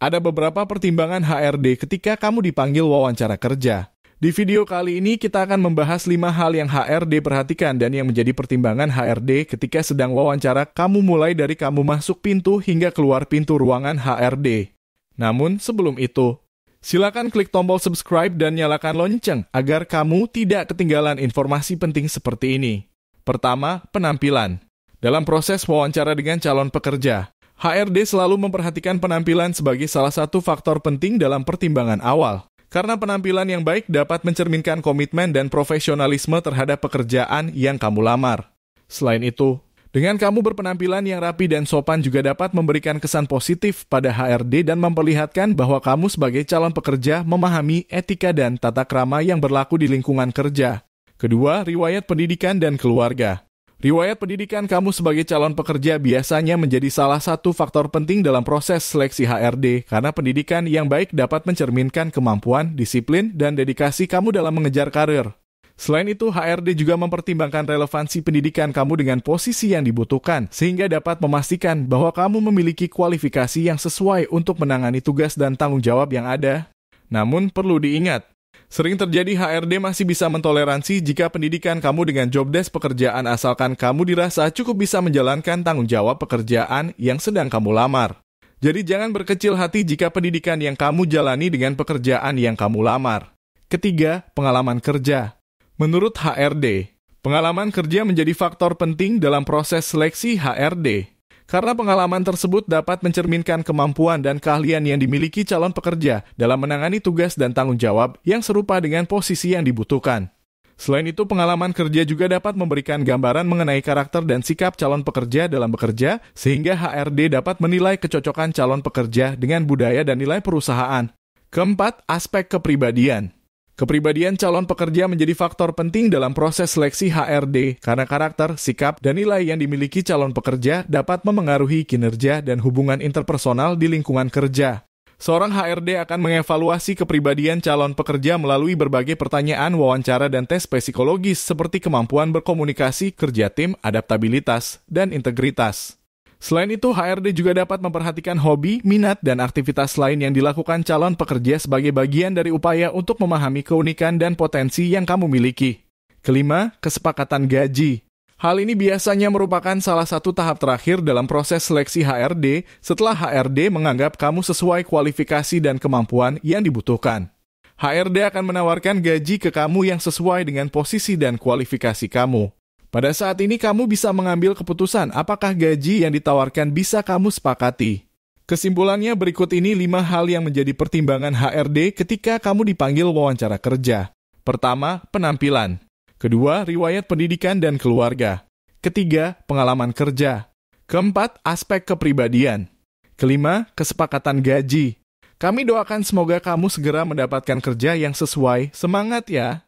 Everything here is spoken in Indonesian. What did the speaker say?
Ada beberapa pertimbangan HRD ketika kamu dipanggil wawancara kerja. Di video kali ini kita akan membahas 5 hal yang HRD perhatikan dan yang menjadi pertimbangan HRD ketika sedang wawancara kamu, mulai dari kamu masuk pintu hingga keluar pintu ruangan HRD. Namun sebelum itu, silakan klik tombol subscribe dan nyalakan lonceng agar kamu tidak ketinggalan informasi penting seperti ini. Pertama, penampilan. Dalam proses wawancara dengan calon pekerja, HRD selalu memperhatikan penampilan sebagai salah satu faktor penting dalam pertimbangan awal. Karena penampilan yang baik dapat mencerminkan komitmen dan profesionalisme terhadap pekerjaan yang kamu lamar. Selain itu, dengan kamu berpenampilan yang rapi dan sopan juga dapat memberikan kesan positif pada HRD dan memperlihatkan bahwa kamu sebagai calon pekerja memahami etika dan tata krama yang berlaku di lingkungan kerja. Kedua, riwayat pendidikan dan keluarga. Riwayat pendidikan kamu sebagai calon pekerja biasanya menjadi salah satu faktor penting dalam proses seleksi HRD karena pendidikan yang baik dapat mencerminkan kemampuan, disiplin, dan dedikasi kamu dalam mengejar karir. Selain itu, HRD juga mempertimbangkan relevansi pendidikan kamu dengan posisi yang dibutuhkan, sehingga dapat memastikan bahwa kamu memiliki kualifikasi yang sesuai untuk menangani tugas dan tanggung jawab yang ada. Namun, perlu diingat, sering terjadi HRD masih bisa mentoleransi jika pendidikan kamu dengan job desk pekerjaan asalkan kamu dirasa cukup bisa menjalankan tanggung jawab pekerjaan yang sedang kamu lamar. Jadi jangan berkecil hati jika pendidikan yang kamu jalani dengan pekerjaan yang kamu lamar. Ketiga, pengalaman kerja. Menurut HRD, pengalaman kerja menjadi faktor penting dalam proses seleksi HRD. Karena pengalaman tersebut dapat mencerminkan kemampuan dan keahlian yang dimiliki calon pekerja dalam menangani tugas dan tanggung jawab yang serupa dengan posisi yang dibutuhkan. Selain itu, pengalaman kerja juga dapat memberikan gambaran mengenai karakter dan sikap calon pekerja dalam bekerja, sehingga HRD dapat menilai kecocokan calon pekerja dengan budaya dan nilai perusahaan. Keempat, aspek kepribadian. Kepribadian calon pekerja menjadi faktor penting dalam proses seleksi HRD karena karakter, sikap, dan nilai yang dimiliki calon pekerja dapat memengaruhi kinerja dan hubungan interpersonal di lingkungan kerja. Seorang HRD akan mengevaluasi kepribadian calon pekerja melalui berbagai pertanyaan, wawancara, dan tes psikologis seperti kemampuan berkomunikasi, kerja tim, adaptabilitas, dan integritas. Selain itu, HRD juga dapat memperhatikan hobi, minat, dan aktivitas lain yang dilakukan calon pekerja sebagai bagian dari upaya untuk memahami keunikan dan potensi yang kamu miliki. Kelima, kesepakatan gaji. Hal ini biasanya merupakan salah satu tahap terakhir dalam proses seleksi HRD setelah HRD menganggap kamu sesuai kualifikasi dan kemampuan yang dibutuhkan. HRD akan menawarkan gaji ke kamu yang sesuai dengan posisi dan kualifikasi kamu. Pada saat ini kamu bisa mengambil keputusan apakah gaji yang ditawarkan bisa kamu sepakati. Kesimpulannya berikut ini 5 hal yang menjadi pertimbangan HRD ketika kamu dipanggil wawancara kerja. Pertama, penampilan. Kedua, riwayat pendidikan dan keluarga. Ketiga, pengalaman kerja. Keempat, aspek kepribadian. Kelima, kesepakatan gaji. Kami doakan semoga kamu segera mendapatkan kerja yang sesuai. Semangat ya!